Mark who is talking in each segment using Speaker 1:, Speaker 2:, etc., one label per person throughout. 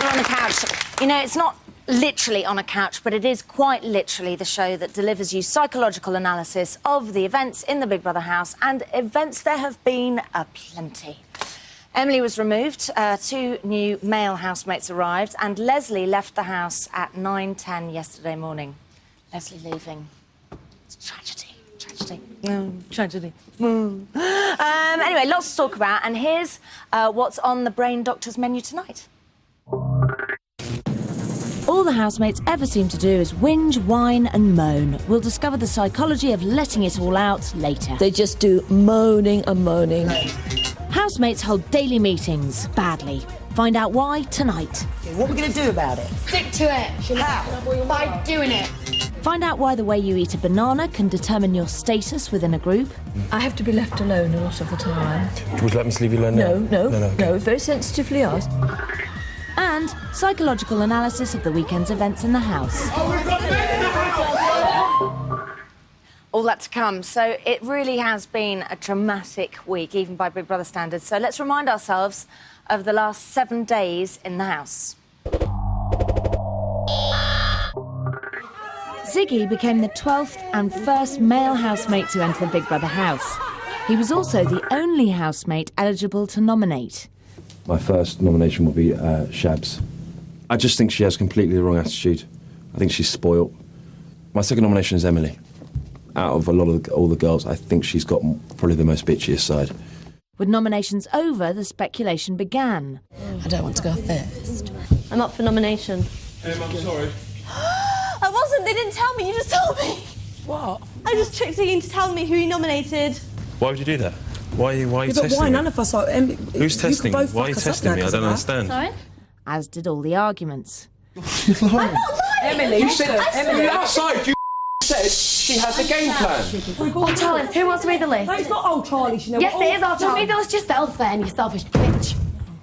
Speaker 1: Brother on the Couch. You know, it's not literally on a couch, but it is quite literally the show that delivers you psychological analysis of the events in the Big Brother house, and events there have been aplenty. Emily was removed, 2 new male housemates arrived, and Leslie left the house at 9:10 yesterday morning. Leslie leaving. It's a tragedy. Tragedy. Tragedy. Anyway, lots to talk about, and here's what's on the Brain Doctor's menu tonight. All the housemates ever seem to do is whinge, whine and moan. We'll discover the psychology of letting it all out later.
Speaker 2: They just do moaning and moaning.
Speaker 1: Housemates hold daily meetings badly. Find out why tonight.
Speaker 3: What are we going to do about it?
Speaker 4: Stick to it.
Speaker 3: How?
Speaker 4: By doing it.
Speaker 1: Find out why the way you eat a banana can determine your status within a group.
Speaker 2: I have to be left alone a lot of the time.
Speaker 5: Would you let me leave you alone now?
Speaker 2: No, very sensitively asked.
Speaker 1: And psychological analysis of the weekend's events in the house. All that to come. So it really has been a dramatic week, even by Big Brother standards. So let's remind ourselves of the last 7 days in the house. Ziggy became the 12th and first male housemate to enter the Big Brother house. He was also the only housemate eligible to nominate.
Speaker 5: My first nomination will be Shabs. I just think she has completely the wrong attitude. I think she's spoilt. My second nomination is Emily. Out of all the girls, I think she's got probably the most bitchiest side.
Speaker 1: With nominations over, the speculation began.
Speaker 2: I don't want to go first.
Speaker 4: I'm up for nomination.
Speaker 6: I'm sorry.
Speaker 4: I wasn't. They didn't tell me. You just told me.
Speaker 2: What?
Speaker 4: I just tricked you into telling me who you nominated.
Speaker 6: Why would you do that? Why are you testing
Speaker 3: but why?
Speaker 6: me?
Speaker 3: None of us are...
Speaker 6: Who's testing me? Why are you testing me? I don't understand.
Speaker 4: Sorry?
Speaker 1: As did all the arguments.
Speaker 4: I'm not lying.
Speaker 3: Emily, you said...
Speaker 6: Emily, outside, you said she has a game plan.
Speaker 4: Oh, Charlie, who wants to read the list?
Speaker 3: No, it's not old Charlie, you know.
Speaker 4: Yes, it is old Charlie. Read the list yourself then, you selfish bitch.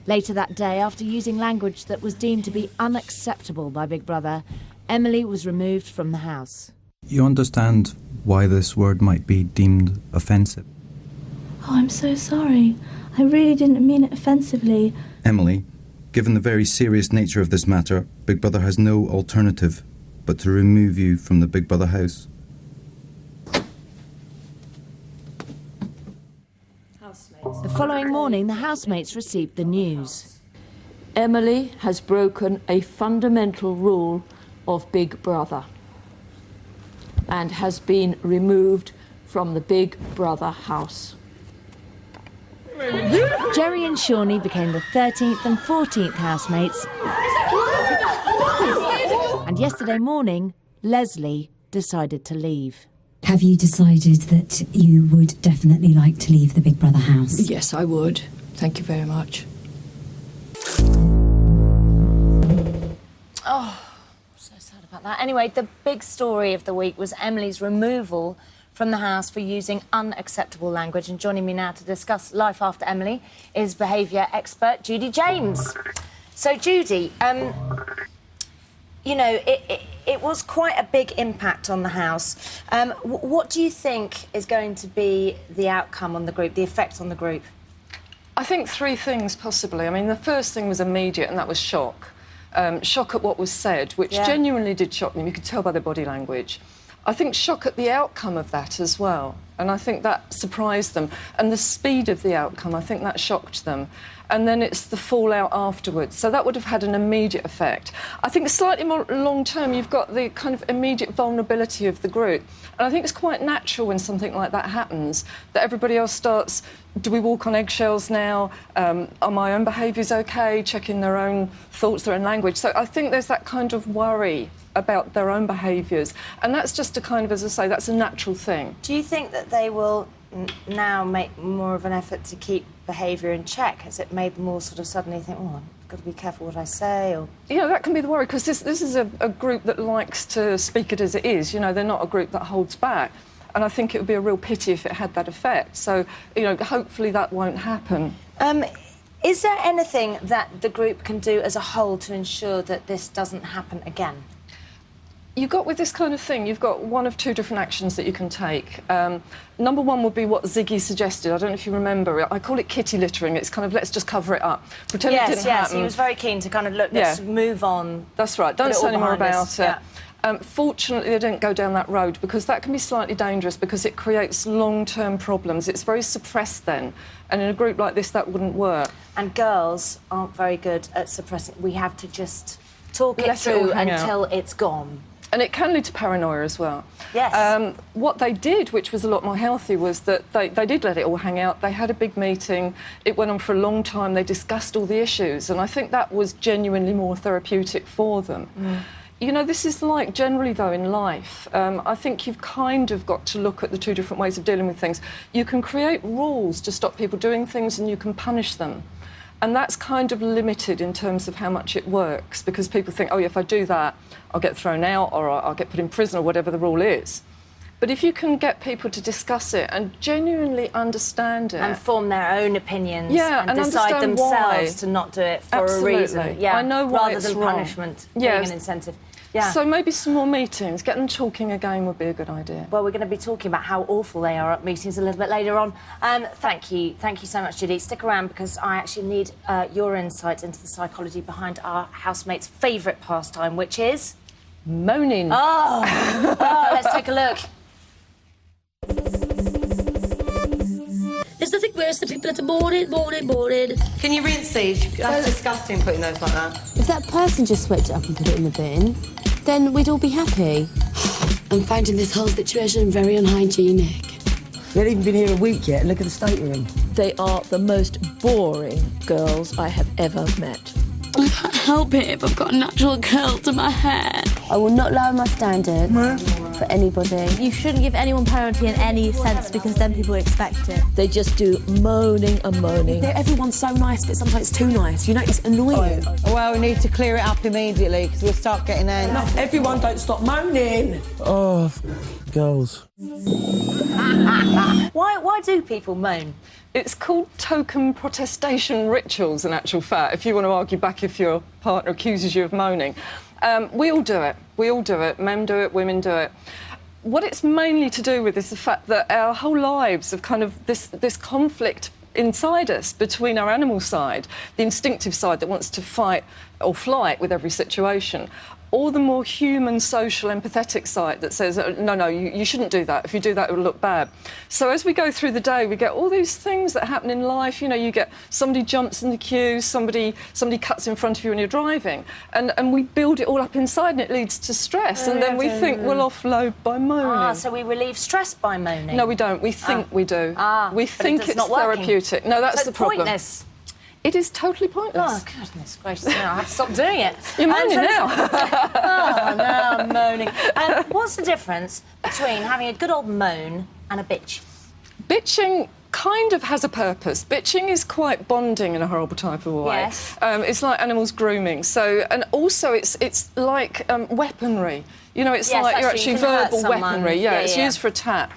Speaker 1: Later that day, after using language that was deemed to be unacceptable by Big Brother, Emily was removed from the house.
Speaker 7: You understand why this word might be deemed offensive?
Speaker 8: Oh, I'm so sorry. I really didn't mean it offensively.
Speaker 7: Emily, given the very serious nature of this matter, Big Brother has no alternative but to remove you from the Big Brother house.
Speaker 1: The following morning, the housemates received the news.
Speaker 2: Emily has broken a fundamental rule of Big Brother and has been removed from the Big Brother house.
Speaker 1: Jerry and Shawnee became the 13th and 14th housemates. And yesterday morning, Leslie decided to leave.
Speaker 9: Have you decided that you would definitely like to leave the Big Brother house?
Speaker 2: Yes, I would. Thank you very much.
Speaker 1: Oh, so sad about that. Anyway, the big story of the week was Emily's removal from the house for using unacceptable language. And joining me now to discuss life after Emily is behaviour expert Judy James. So, Judy, you know, it was quite a big impact on the house. What do you think is going to be the outcome on the group, the effect on the group?
Speaker 10: I think 3 things, possibly. I mean, the first thing was immediate, and that was shock. Shock at what was said, which genuinely did shock them. You could tell by their body language. I think shock at the outcome of that as well. And I think that surprised them. And the speed of the outcome, I think that shocked them. And then it's the fallout afterwards. So that would have had an immediate effect. I think slightly more long-term, you've got the kind of immediate vulnerability of the group. And I think it's quite natural when something like that happens, that everybody else starts, do we walk on eggshells now? Are my own behaviours OK? Checking their own thoughts, their own language. So I think there's that kind of worry about their own behaviours. And that's just a kind of, as I say, that's a natural thing.
Speaker 1: Do you think that they will now make more of an effort to keep behaviour in check? Has it made them all sort of suddenly think, oh, I've got to be careful what I say? Or...
Speaker 10: You know, that can be the worry, because this is a group that likes to speak it as it is. You know, they're not a group that holds back. And I think it would be a real pity if it had that effect. So, you know, hopefully that won't happen.
Speaker 1: Is there anything that the group can do as a whole to ensure that this doesn't happen again?
Speaker 10: You've got, with this kind of thing, you've got one of two different actions that you can take. Number one would be what Ziggy suggested. I don't know if you remember it. I call it kitty littering. It's kind of, let's just cover it up. Pretend it didn't happen.
Speaker 1: He was very keen to kind of look, let's move on.
Speaker 10: That's right. Don't say any more about it.
Speaker 1: Yeah.
Speaker 10: Fortunately, they didn't go down that road, because that can be slightly dangerous, because it creates long-term problems. It's very suppressed then, and in a group like this, that wouldn't work.
Speaker 1: And girls aren't very good at suppressing. We have to just talk it through until it's gone.
Speaker 10: And it can lead to paranoia as well.
Speaker 1: Yes.
Speaker 10: What they did, which was a lot more healthy, was that they did let it all hang out. They had a big meeting. It went on for a long time. They discussed all the issues, and I think that was genuinely more therapeutic for them. You know, this is like generally, though, in life. I think you've kind of got to look at the two different ways of dealing with things. You can create rules to stop people doing things, and you can punish them. And that's kind of limited in terms of how much it works, because people think, oh, if I do that, I'll get thrown out, or I'll get put in prison, or whatever the rule is. But if you can get people to discuss it and genuinely understand it...
Speaker 1: And form their own opinions,
Speaker 10: and
Speaker 1: decide themselves
Speaker 10: why.
Speaker 1: to not do it for
Speaker 10: Absolutely.
Speaker 1: a reason. Yeah,
Speaker 10: I know why
Speaker 1: rather than
Speaker 10: wrong.
Speaker 1: punishment being an incentive. Yeah.
Speaker 10: So maybe some more meetings, get them talking again would be a good idea.
Speaker 1: Well, we're going to be talking about how awful they are at meetings a little bit later on. Thank you so much, Judy. Stick around, because I actually need your insight into the psychology behind our housemate's favourite pastime, which is...
Speaker 10: moaning.
Speaker 1: Let's take a look.
Speaker 11: There's nothing worse than people that are moaning.
Speaker 3: Can you rinse these? That's disgusting, putting those like that.
Speaker 12: If that person just swept it up and put it in the bin, then we'd all be happy.
Speaker 11: I'm finding this whole situation very unhygienic.
Speaker 3: We haven't even been here a week yet, and look at the state we're in.
Speaker 2: They are the most boring girls I have ever met.
Speaker 11: I can't help it if I've got a natural curl to my hair.
Speaker 12: I will not lower my standards for anybody.
Speaker 8: You shouldn't give anyone priority in any sense, because then people expect it.
Speaker 2: They just do moaning and moaning.
Speaker 11: Everyone's so nice, but sometimes too nice. You know, it's annoying.
Speaker 3: Well, we need to clear it up immediately, because we'll start getting in. Enough, everyone don't stop moaning.
Speaker 5: Oh, girls.
Speaker 1: Why do people moan?
Speaker 10: It's called token protestation rituals, in actual fact, if you want to argue back if your partner accuses you of moaning. We all do it. We all do it. Men do it, women do it. What it's mainly to do with is the fact that our whole lives have kind of this conflict inside us between our animal side, the instinctive side that wants to fight or flight with every situation, or the more human, social, empathetic side that says, no, you shouldn't do that. If you do that, it will look bad. So as we go through the day, we get all these things that happen in life. You know, you get somebody jumps in the queue, somebody cuts in front of you when you're driving, and we build it all up inside, and it leads to stress. And then we think we'll offload by moaning.
Speaker 1: So we relieve stress by moaning?
Speaker 10: No, we don't. We think we do. We think it's
Speaker 1: not
Speaker 10: therapeutic. No, that's the problem.
Speaker 1: Pointless.
Speaker 10: It is totally pointless.
Speaker 1: Oh, goodness gracious, now I have to stop doing it.
Speaker 10: You're moaning now.
Speaker 1: Oh, now I'm moaning. What's the difference between having a good old moan and a bitch?
Speaker 10: Bitching kind of has a purpose. Bitching is quite bonding in a horrible type of way.
Speaker 1: Yes.
Speaker 10: It's like animals grooming. So, and also it's like weaponry. You know, it's like you're actually verbal weaponry. Yeah, it's used for attack.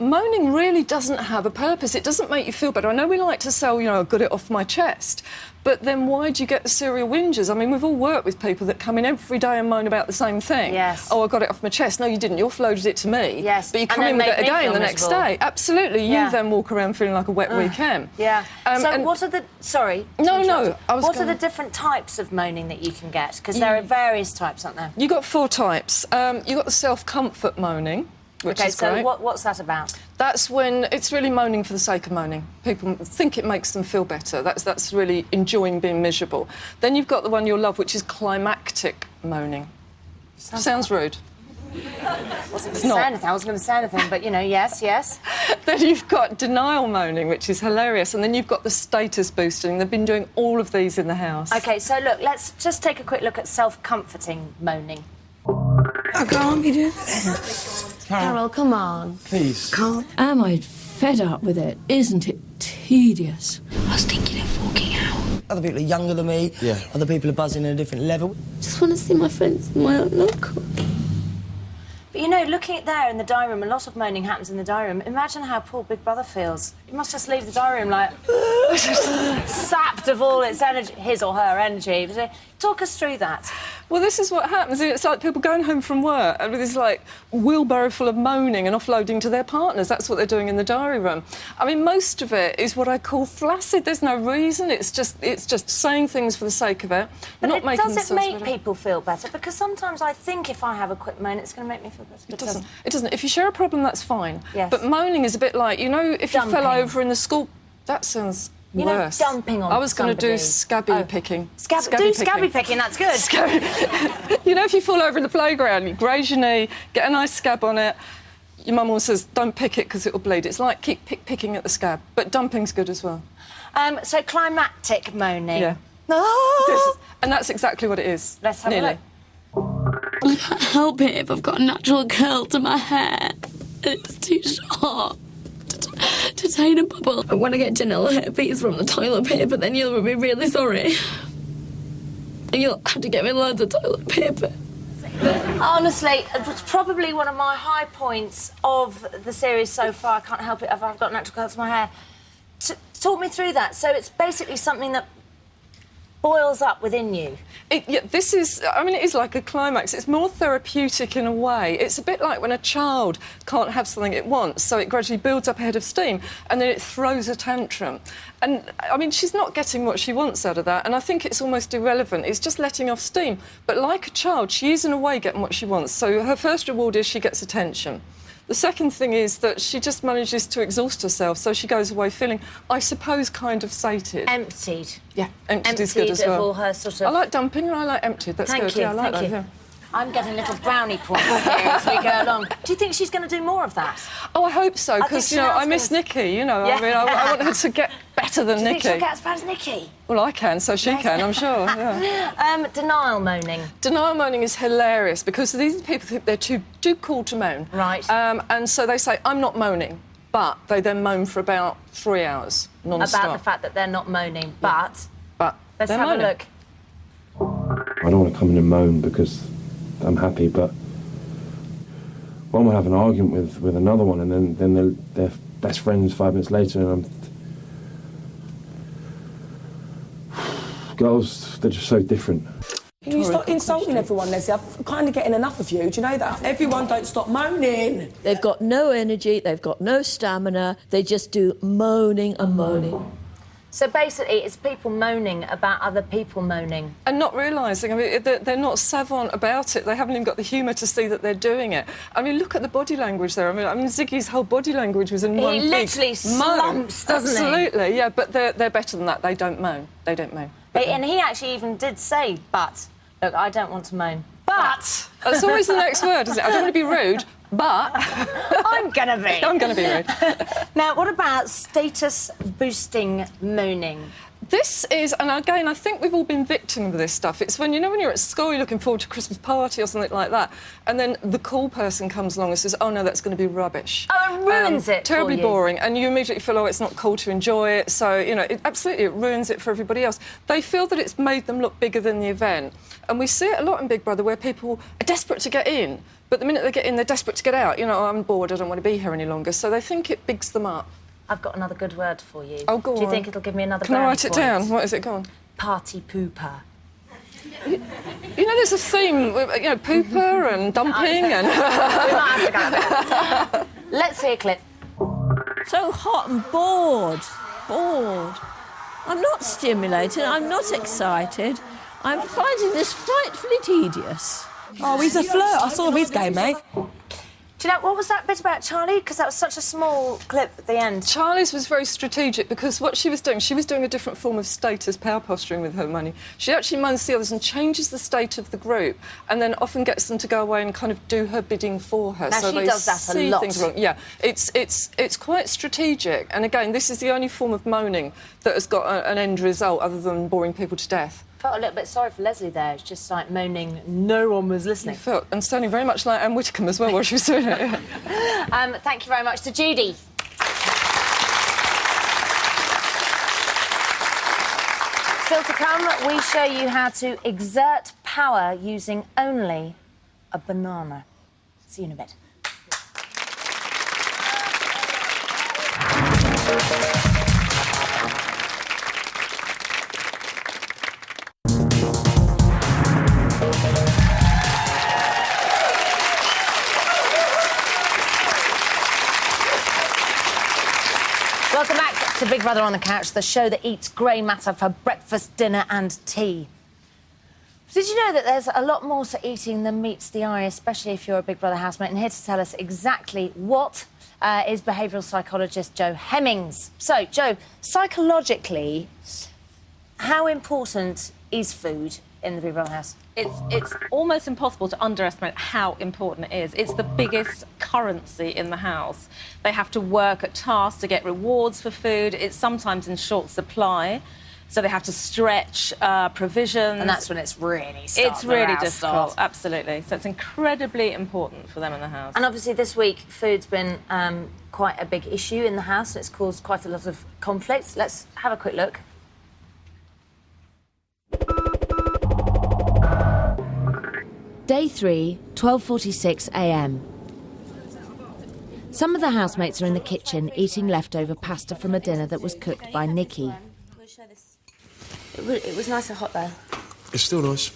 Speaker 10: Moaning really doesn't have a purpose. It doesn't make you feel better. I know we like to say, you know, I got it off my chest. But then why do you get the serial whingers? I mean, we've all worked with people that come in every day and moan about the same thing.
Speaker 1: Yes.
Speaker 10: Oh, I got it off my chest. No, you didn't. You offloaded it to me.
Speaker 1: Yes.
Speaker 10: But you come in with it again the next day. Absolutely.
Speaker 1: Yeah.
Speaker 10: You then walk around feeling like a wet weekend.
Speaker 1: Yeah. So what are the... Sorry.
Speaker 10: No.
Speaker 1: What are the different types of moaning that you can get? Because there are various types, aren't there?
Speaker 10: You've got 4 types. You've got the self-comfort moaning, which is great.
Speaker 1: So what's that about?
Speaker 10: That's when it's really moaning for the sake of moaning. People think it makes them feel better. That's really enjoying being miserable. Then you've got the one you'll love, which is climactic moaning. Sounds rude.
Speaker 1: I wasn't going to say anything. I was going to say anything, but, you know, yes.
Speaker 10: Then you've got denial moaning, which is hilarious. And then you've got the status boosting. They've been doing all of these in the house.
Speaker 1: OK, so, look, let's just take a quick look at self-comforting moaning.
Speaker 11: I can't be doing that.
Speaker 12: Carol, come on.
Speaker 5: Please.
Speaker 11: Can't.
Speaker 2: Am I fed up with it? Isn't it tedious?
Speaker 11: I was thinking of walking out.
Speaker 3: Other people are younger than me.
Speaker 5: Yeah.
Speaker 3: Other people are buzzing at a different level.
Speaker 11: Just want to see my friends in my own local.
Speaker 1: But, you know, looking at there in the diary room, a lot of moaning happens in the diary room. Imagine how poor Big Brother feels. He must just leave the diary room, like, sapped of all its energy, his or her energy. Talk us through that.
Speaker 10: Well, this is what happens. It's like people going home from work and with this, like, wheelbarrow full of moaning and offloading to their partners. That's what they're doing in the diary room. I mean, most of it is what I call flaccid. There's no reason. It's just saying things for the sake of it.
Speaker 1: But
Speaker 10: not making
Speaker 1: does it make
Speaker 10: better.
Speaker 1: people feel better? Because sometimes I think if I have a quick moan, it's going to make me feel better.
Speaker 10: It doesn't. It doesn't. If you share a problem, that's fine.
Speaker 1: Yes.
Speaker 10: But moaning is a bit like, you know, if
Speaker 1: Dumping.
Speaker 10: you fell over in the school... That sounds worse.
Speaker 1: You know, dumping on
Speaker 10: I was going to do
Speaker 1: somebody.
Speaker 10: scabby picking.
Speaker 1: Scabby picking, that's good.
Speaker 10: You know, if you fall over in the playground, you graze your knee, get a nice scab on it, your mum always says, don't pick it because it'll bleed. It's like keep picking at the scab. But dumping's good as well.
Speaker 1: So climactic moaning.
Speaker 10: Yeah. And that's exactly what it is.
Speaker 1: Let's have a look.
Speaker 11: I can't help it if I've got a natural curl to my hair. It's too short to tie in a bubble. And when I get genital herpes from the toilet paper, then you'll be really sorry. And you'll have to get me loads of toilet paper.
Speaker 1: Honestly, it's probably one of my high points of the series so far. I can't help it if I've got natural curls to my hair. Talk me through that. So it's basically something that boils up within you.
Speaker 10: This is, I mean, it is like a climax. It's more therapeutic in a way. It's a bit like when a child can't have something it wants, so it gradually builds up a head of steam, and then it throws a tantrum. And, I mean, she's not getting what she wants out of that, and I think it's almost irrelevant. It's just letting off steam. But like a child, she is, in a way, getting what she wants. So her first reward is she gets attention. The second thing is that she just manages to exhaust herself, so she goes away feeling, I suppose, kind of sated.
Speaker 1: Emptied.
Speaker 10: Yeah, emptied is good as well.
Speaker 1: Of all her sort of...
Speaker 10: I like dumping and I like emptied. That's
Speaker 1: Thank
Speaker 10: good.
Speaker 1: you,
Speaker 10: Yeah, I like
Speaker 1: thank
Speaker 10: that.
Speaker 1: you.
Speaker 10: Yeah.
Speaker 1: I'm getting little brownie points here as we go along. Do you think she's going to do more of that?
Speaker 10: Oh, I hope so, because, you know, I miss Nikki, you know.
Speaker 1: Yeah.
Speaker 10: I mean, I want her to get better than
Speaker 1: Do you
Speaker 10: Nikki.
Speaker 1: think she'll get as bad as Nikki?
Speaker 10: Well, I can, so she can, I'm sure. Yeah.
Speaker 1: Denial moaning.
Speaker 10: Denial moaning is hilarious because these people think they're too cool to moan.
Speaker 1: Right.
Speaker 10: And so they say, I'm not moaning, but they then moan for about 3 hours, non-stop.
Speaker 1: About the fact that they're not moaning, but...
Speaker 10: But
Speaker 1: let's
Speaker 10: they're
Speaker 1: have
Speaker 10: moaning.
Speaker 1: a look.
Speaker 5: I don't want to come in and moan because I'm happy, but one will have an argument with another one, and then they're best friends 5 minutes later, and girls, they're just so different.
Speaker 3: Can you stop insulting everyone, Leslie? I'm kind of getting enough of you. Do you know that? Everyone don't stop moaning.
Speaker 2: They've got no energy, they've got no stamina, they just do moaning and moaning.
Speaker 1: So basically, it's people moaning about other people moaning.
Speaker 10: And not realising, I mean, they're not savant about it. They haven't even got the humour to see that they're doing it. I mean, look at the body language there. I mean Ziggy's whole body language was in one big
Speaker 1: He literally slumps, doesn't he?
Speaker 10: Absolutely, yeah, but they're better than that. They don't moan. They don't moan.
Speaker 1: And he actually even did say, but, look, I don't want to moan. But!
Speaker 10: That's always the next word, isn't it? I don't want to be rude, but...
Speaker 1: I'm going to be.
Speaker 10: I'm going to be rude.
Speaker 1: Now, what about status-boosting moaning?
Speaker 10: This is, and again, I think we've all been victims of this stuff. It's when, you know, when you're at school, you're looking forward to a Christmas party or something like that, and then the cool person comes along and says, oh, no, that's going to be rubbish.
Speaker 1: Oh, it ruins it
Speaker 10: Terribly
Speaker 1: for you.
Speaker 10: boring, and you immediately feel, oh, it's not cool to enjoy it, so, you know, it ruins it for everybody else. They feel that it's made them look bigger than the event, and we see it a lot in Big Brother where people are desperate to get in, but the minute they get in, they're desperate to get out. You know, I'm bored, I don't want to be here any longer, so they think it bigs them up.
Speaker 1: I've got another good word for you.
Speaker 10: Oh, go on.
Speaker 1: Do you think it'll give me another
Speaker 10: Can I
Speaker 1: brownie
Speaker 10: write it
Speaker 1: point?
Speaker 10: down? What is it? Go on.
Speaker 1: Party pooper.
Speaker 10: You know, there's a theme, you know, pooper and dumping and...
Speaker 1: We might have to go there. Let's see a clip.
Speaker 2: So hot and bored. Bored. I'm not stimulated, I'm not excited. I'm finding this frightfully tedious.
Speaker 3: Oh, he's a flirt. I saw his game, mate.
Speaker 1: Do you know, what was that bit about Charlie? Because that was such a small clip at the end.
Speaker 10: Charlie's was very strategic because what she was doing a different form of status power posturing with her money. She actually moans the others and changes the state of the group and then often gets them to go away and kind of do her bidding for her.
Speaker 1: Now,
Speaker 10: so
Speaker 1: she
Speaker 10: they
Speaker 1: does that a
Speaker 10: see
Speaker 1: lot.
Speaker 10: things wrong. Yeah, it's quite strategic. And again, this is the only form of moaning that has got an end result other than boring people to death.
Speaker 1: Felt a little bit sorry for Leslie there. It's just like moaning, no one was listening.
Speaker 10: And sounding very much like Anne Whitcomb as well while she was doing it.
Speaker 1: Thank you very much to Judy. Still to come, we show you how to exert power using only a banana. See you in a bit. Welcome back to Big Brother on the Couch, the show that eats grey matter for breakfast, dinner and tea. Did you know that there's a lot more to eating than meets the eye, especially if you're a Big Brother housemate? And here to tell us exactly what is behavioural psychologist Jo Hemmings. So, Jo, psychologically, how important is food in the Big Brother house?
Speaker 13: It's almost impossible to underestimate how important it is. It's the biggest currency in the house. They have to work at tasks to get rewards for food. It's sometimes in short supply, so they have to stretch provisions.
Speaker 1: And that's when it's really
Speaker 13: difficult, absolutely. So it's incredibly important for them in the house.
Speaker 1: And obviously this week, food's been quite a big issue in the house. It's caused quite a lot of conflict. Let's have a quick look. Day 3, 12:46 a.m. Some of the housemates are in the kitchen eating leftover pasta from a dinner that was cooked by Nikki.
Speaker 12: It was nice and hot there.
Speaker 5: It's still nice.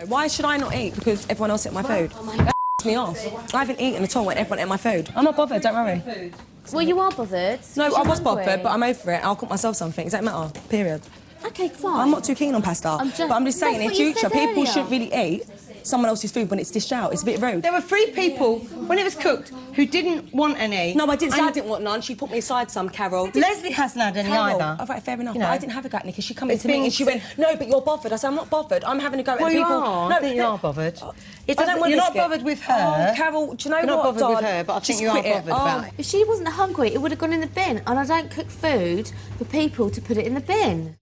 Speaker 3: Why should I not eat? Because everyone else ate my food. That me off. I haven't eaten at all when everyone ate my food. I'm not bothered, don't worry.
Speaker 12: Well, you are bothered.
Speaker 3: No, I was bothered, but I'm over it. I'll cook myself something. It don't matter. Period.
Speaker 12: OK, fine.
Speaker 3: I'm not too keen on pasta. But I'm just saying, in future, people shouldn't really eat someone else's food when it's dished out. It's a bit rude.
Speaker 14: There were 3 people, when it was cooked, who didn't want any.
Speaker 3: No, I didn't say I didn't want none. She put me aside some, Carol.
Speaker 14: Leslie hasn't had any either.
Speaker 3: All right, fair enough.
Speaker 14: You know,
Speaker 3: but I didn't have a go at Nikki. She come into me and she went, no, but you're bothered. I said, I'm not bothered. I'm having a go at
Speaker 14: well,
Speaker 3: people.
Speaker 14: You are.
Speaker 3: No,
Speaker 14: I think you are bothered.
Speaker 3: You're
Speaker 14: not bothered with her.
Speaker 3: Oh, Carol, do you know
Speaker 14: you're
Speaker 3: what,
Speaker 14: not bothered with her, but I think you are bothered about it.
Speaker 12: If she wasn't hungry, it would have gone in the bin. And I don't cook food for people to put it in the bin.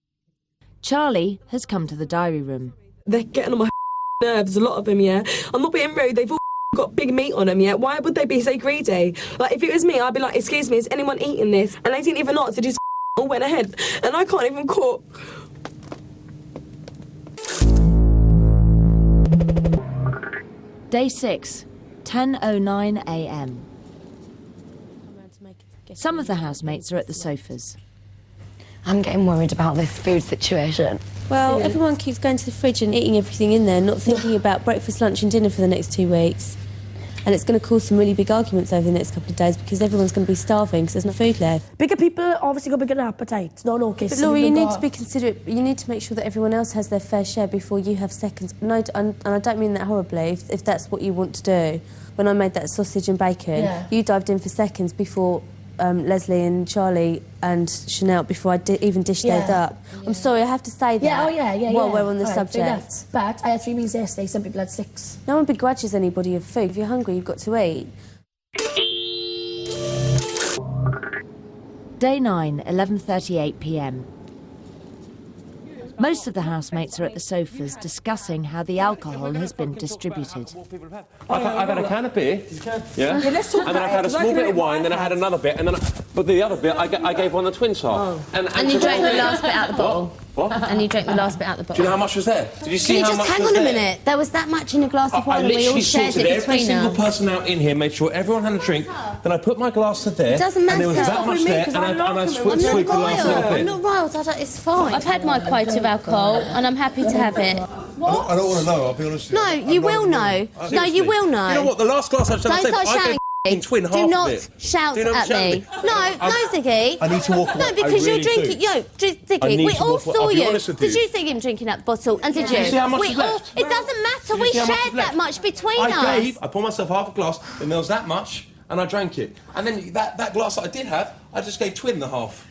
Speaker 1: Charlie has come to the diary room.
Speaker 15: They're getting on my nerves, a lot of them, yeah. I'm not being rude, they've all got big meat on them, yeah. Why would they be so greedy? Like, if it was me, I'd be like, excuse me, is anyone eating this? And they didn't even answer, just all went ahead. And I can't even cook.
Speaker 1: Day 6, 10:09 a.m. Some of the housemates are at the sofas.
Speaker 16: I'm getting worried about this food situation.
Speaker 12: Well, everyone keeps going to the fridge and eating everything in there, not thinking about breakfast, lunch and dinner for the next 2 weeks. And it's going to cause some really big arguments over the next couple of days because everyone's going to be starving because there's no food left.
Speaker 4: Bigger people obviously got bigger appetites, not all kids.
Speaker 12: But Laura, you need to be considerate. You need to make sure that everyone else has their fair share before you have seconds. No, and I don't mean that horribly, if that's what you want to do. When I made that sausage and bacon, you dived in for seconds before Leslie and Charlie and Chanel before I even dished those up. I'm sorry, I have to say that while we're on the subject.
Speaker 4: But I had 3 meals yesterday, some people had 6.
Speaker 12: No one begrudges anybody of food. If you're hungry, you've got to eat.
Speaker 1: Day 9, 11:38 p.m. Most of the housemates are at the sofas discussing how the alcohol has been distributed.
Speaker 6: I've had a can of beer, yeah, and then I've had a small bit of wine, then I had another bit, and then but the other bit I gave one of the twins half.
Speaker 12: And you drank the last bit out the bottle.
Speaker 6: What?
Speaker 12: And you drank the last bit out the bottle.
Speaker 6: Do you know how much was there? Did you see how much was there?
Speaker 12: Can you just hang on a minute? There was that much in a glass of wine and we all shared it between us.
Speaker 6: Every single person out in here made sure everyone had a drink. Then I put my glass to there.
Speaker 12: It doesn't matter.
Speaker 6: And there was that much there, and I swept the last little bit.
Speaker 12: I'm not riled. It's fine. I've had my quota of alcohol and I'm happy to have it.
Speaker 17: I don't want to know, I'll be honest with you.
Speaker 12: No, you will know. No, you will know.
Speaker 6: You know what? The last glass I've
Speaker 12: Don't start shouting.
Speaker 6: Twin half
Speaker 12: Do
Speaker 6: of
Speaker 12: not
Speaker 6: it.
Speaker 12: shout at me. No, Ziggy.
Speaker 17: I need to walk away.
Speaker 12: No, because you're drinking. Ziggy, we all saw you. Did you see him drinking out the bottle? And did you?
Speaker 6: Did you see how much was left?
Speaker 12: It doesn't matter. We shared that much between us.
Speaker 6: I poured myself half a glass, and there was that much, and I drank it. And then that glass that I did have, I just gave Twin the half.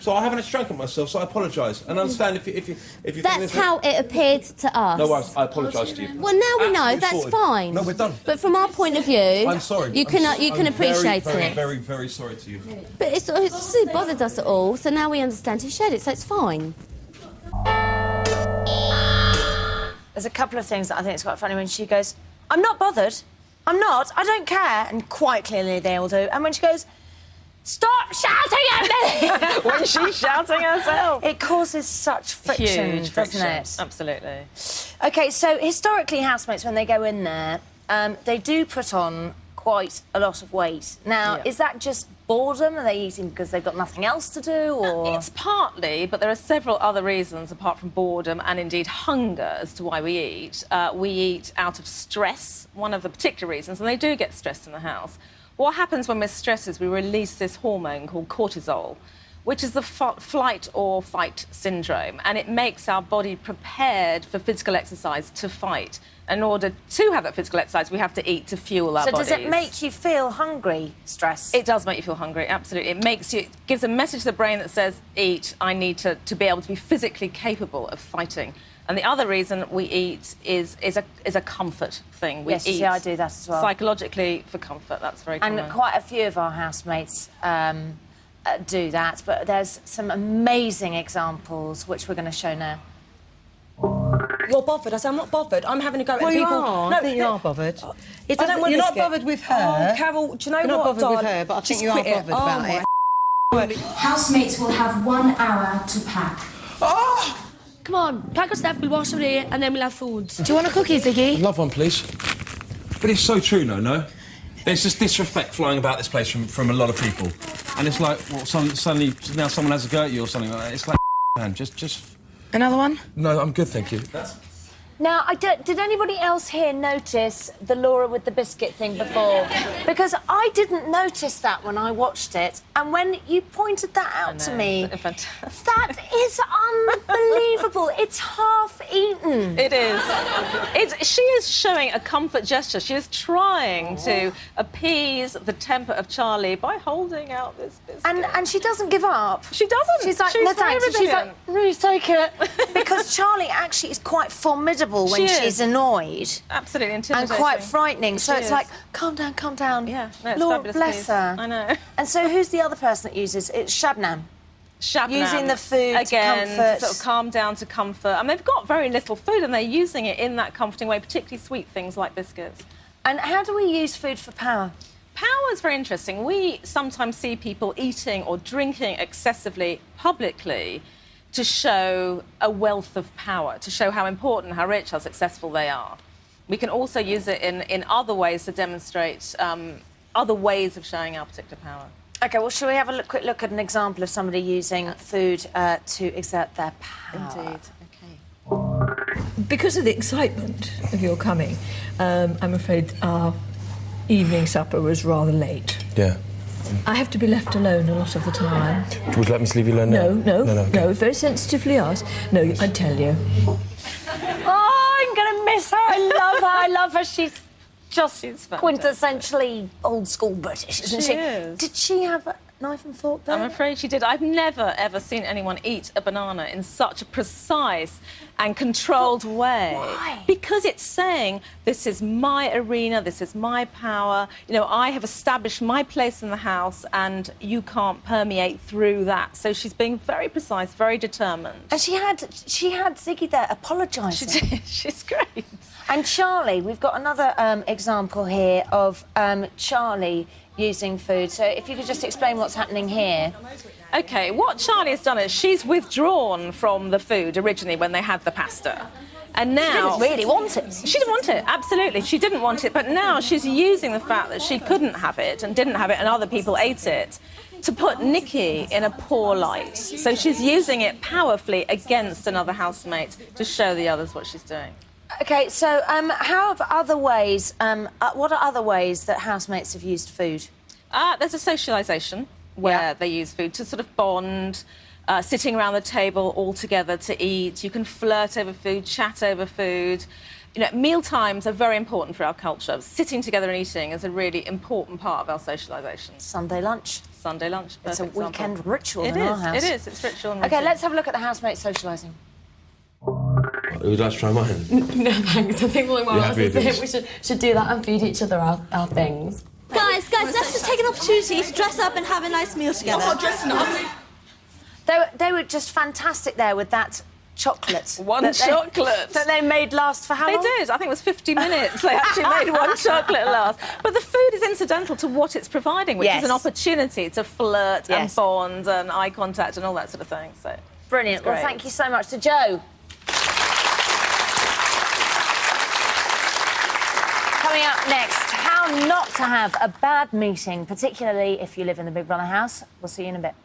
Speaker 6: So I haven't drunk it myself, so I apologise. And I understand if you think
Speaker 12: that's how it appeared to us.
Speaker 6: No worries, I apologise to you.
Speaker 12: Well, now we know. That's fine.
Speaker 6: No, we're done.
Speaker 12: But from our point of view,
Speaker 6: I'm sorry.
Speaker 12: You can appreciate
Speaker 6: very,
Speaker 12: it.
Speaker 6: Very, very sorry to you.
Speaker 12: But it bothered us at all. So now we understand he shared it. So it's fine.
Speaker 1: There's a couple of things that I think is quite funny when she goes, "I'm not bothered. I'm not. I don't care," and quite clearly they all do. And when she goes, "Stop shouting at me!"
Speaker 13: when she's shouting herself.
Speaker 1: It causes such friction,
Speaker 13: Huge
Speaker 1: doesn't
Speaker 13: friction.
Speaker 1: it?
Speaker 13: Absolutely.
Speaker 1: OK, so historically, housemates, when they go in there, they do put on quite a lot of weight. Now, is that just boredom? Are they eating because they've got nothing else to do, or...?
Speaker 13: It's partly, but there are several other reasons apart from boredom and indeed hunger as to why we eat. We eat out of stress, one of the particular reasons, and they do get stressed in the house. What happens when we're stressed is we release this hormone called cortisol, which is the flight or fight syndrome, and it makes our body prepared for physical exercise to fight. In order to have that physical exercise, we have to eat to fuel our bodies.
Speaker 1: So does it make you feel hungry, stress?
Speaker 13: It does make you feel hungry, absolutely. It gives a message to the brain that says, eat, I need to be able to be physically capable of fighting. And the other reason we eat is a comfort thing. We
Speaker 1: yes,
Speaker 13: eat
Speaker 1: yeah, I do that as well.
Speaker 13: Psychologically for comfort, that's very common.
Speaker 1: And quite a few of our housemates do that, but there's some amazing examples which we're going to show now.
Speaker 3: You're bothered. I said, I'm not bothered. I'm having a go at
Speaker 14: Well,
Speaker 3: people.
Speaker 14: you are.
Speaker 3: No,
Speaker 14: I think you are bothered.
Speaker 3: I don't want
Speaker 14: You're not
Speaker 3: biscuit.
Speaker 14: bothered with her.
Speaker 3: Oh, Carol, do you know
Speaker 14: You're
Speaker 3: what,
Speaker 14: not bothered
Speaker 3: darling?
Speaker 14: with her, but I think
Speaker 3: Just
Speaker 14: you are
Speaker 3: quit it.
Speaker 14: bothered about it.
Speaker 9: Housemates will have 1 hour to pack.
Speaker 14: Oh!
Speaker 11: Come on, pack our stuff, we'll wash it here, and then we'll have food.
Speaker 4: Do you want a cookie, Ziggy?
Speaker 6: I'd love one, please. But it's so true, no? There's just disrespect flying about this place from a lot of people. And it's like, well, suddenly now someone has a go at you or something like that. It's like, man, just...
Speaker 4: Another one?
Speaker 6: No, I'm good, thank you.
Speaker 1: Now, did anybody else here notice the Laura with the biscuit thing before? Because I didn't notice that when I watched it, and when you pointed that out to me, that is unbelievable. It's half eaten.
Speaker 13: It is. She is showing a comfort gesture. She is trying to appease the temper of Charlie by holding out this biscuit.
Speaker 1: And she doesn't give up.
Speaker 13: She doesn't.
Speaker 1: She's like,
Speaker 13: She's
Speaker 1: no
Speaker 13: very
Speaker 1: thanks. And she's like,
Speaker 13: resilient.
Speaker 1: please take it. Because Charlie actually is quite formidable when she's annoyed.
Speaker 13: Absolutely
Speaker 1: And
Speaker 13: intimidating.
Speaker 1: quite frightening. So
Speaker 13: She
Speaker 1: it's
Speaker 13: is.
Speaker 1: like, calm down, calm down.
Speaker 13: Yeah, no, it's
Speaker 1: Lord
Speaker 13: fabulous
Speaker 1: bless
Speaker 13: piece.
Speaker 1: her.
Speaker 13: I know.
Speaker 1: And so who's the other person that uses? It's Shabnam.
Speaker 13: Shabnam.
Speaker 1: Using the food
Speaker 13: again,
Speaker 1: to comfort.
Speaker 13: to sort of calm down, to comfort. And they've got very little food, and they're using it in that comforting way, particularly sweet things like biscuits.
Speaker 1: And how do we use food for power?
Speaker 13: Power is very interesting. We sometimes see people eating or drinking excessively publicly to show a wealth of power, to show how important, how rich, how successful they are. We can also use it in other ways to demonstrate other ways of showing our particular power.
Speaker 1: OK, well, shall we have a quick look at an example of somebody using food to exert their power?
Speaker 13: Indeed. OK.
Speaker 2: Because of the excitement of your coming, I'm afraid our evening supper was rather late.
Speaker 6: Yeah.
Speaker 2: I have to be left alone a lot of the time.
Speaker 6: Would you let me leave you alone now?
Speaker 2: No, very sensitively asked. No, I'd tell you.
Speaker 1: Oh, I'm going to miss her. I love her. She's just quintessentially old school British, isn't she?
Speaker 13: is.
Speaker 1: Did she have a knife and fork there?
Speaker 13: I'm afraid she did. I've never, ever seen anyone eat a banana in such a precise and controlled way.
Speaker 1: Why?
Speaker 13: Because it's saying, this is my arena, this is my power, you know, I have established my place in the house and you can't permeate through that. So she's being very precise, very determined.
Speaker 1: And she had Ziggy there apologising.
Speaker 13: She did. She's great.
Speaker 1: And Charlie, we've got another example here of Charlie using food. So if you could just explain what's happening here.
Speaker 13: OK, what Charlie has done is she's withdrawn from the food originally when they had the pasta. And now...
Speaker 1: She didn't really want it.
Speaker 13: She didn't want it, absolutely. She didn't want it, but now she's using the fact that she couldn't have it and didn't have it and other people ate it to put Nikki in a poor light. So she's using it powerfully against another housemate to show the others what she's doing.
Speaker 1: OK, so how have other ways... what are other ways that housemates have used food?
Speaker 13: There's a socialisation where they use food to sort of bond, sitting around the table all together to eat. You can flirt over food, chat over food. You know, meal times are very important for our culture. Sitting together and eating is a really important part of our socialisation.
Speaker 1: Sunday lunch.
Speaker 13: Sunday lunch.
Speaker 1: It's a weekend ritual
Speaker 13: in
Speaker 1: our house.
Speaker 13: It is. It's ritual and
Speaker 1: OK,
Speaker 13: routine.
Speaker 1: let's have a look at the housemates socialising.
Speaker 6: Who would like to try mine?
Speaker 11: No, thanks. I think
Speaker 6: You're happy with this?
Speaker 11: we should do that and feed each other our things.
Speaker 18: Guys, let's just take an opportunity to dress up and have a nice meal together.
Speaker 3: I'm not dressing up.
Speaker 1: They were just fantastic there with that chocolate.
Speaker 13: Chocolate.
Speaker 1: That they made last for how long?
Speaker 13: They did. I think it was 50 minutes. They actually made one chocolate last. But the food is incidental to what it's providing, which is an opportunity to flirt and bond and eye contact and all that sort of thing. So
Speaker 1: brilliant. Well, thank you so much to Joe. Coming up next, how not to have a bad meeting, particularly if you live in the Big Brother house. We'll see you in a bit.